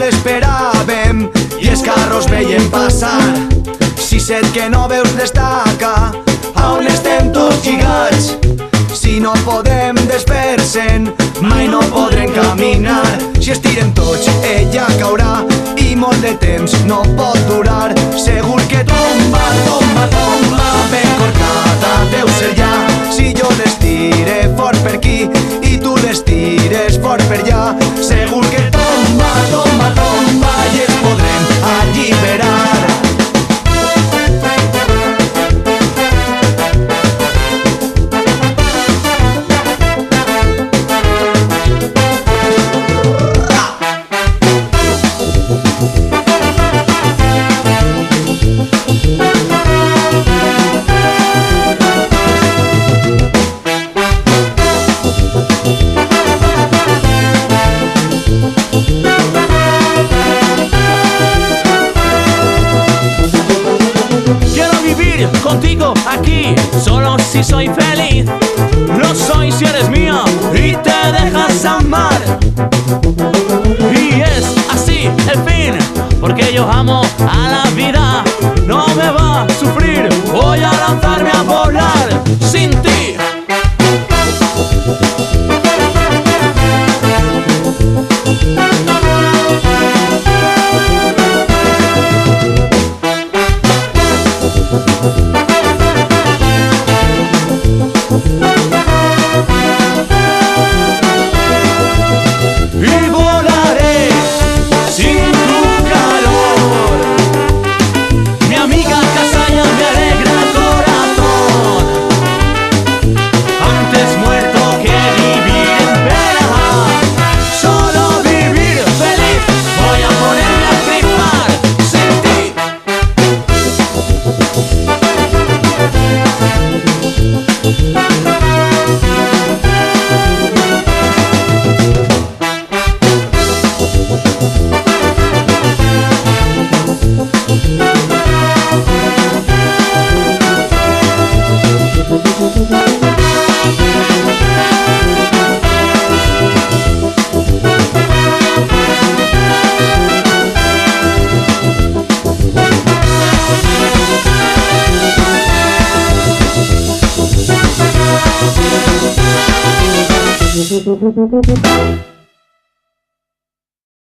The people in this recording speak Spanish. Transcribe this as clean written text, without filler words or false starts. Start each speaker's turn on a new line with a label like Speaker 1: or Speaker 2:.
Speaker 1: l'esperàvem i els carros veiem passar. Si set que no veus destaca, a on estem tots lligats? Si no podem desfer-se'n, mai no podrem caminar. Si estirem tots, ella caurà i molt de temps no pot durar. Segur que tomba, tomba, tomba, ben corcada deu ser ja. Si jo l'estire fort per aquí i tu l'estires fort per allà, segur que tomba, tomba, tomba i ens podrem alliberar.
Speaker 2: Contigo aquí, solo si soy feliz. Lo soy si eres mía y te dejas amar. Y es así el fin, porque yo amo a la vida. No me va a sufrir, voy a lanzarme a volar sin ti. Y volaré sin tu calor. Mi amiga Casaña me alegra el corazón. Antes muerto que vivir en pena. Solo vivir feliz, voy a ponerme a flipar sin ti.
Speaker 3: Thank you.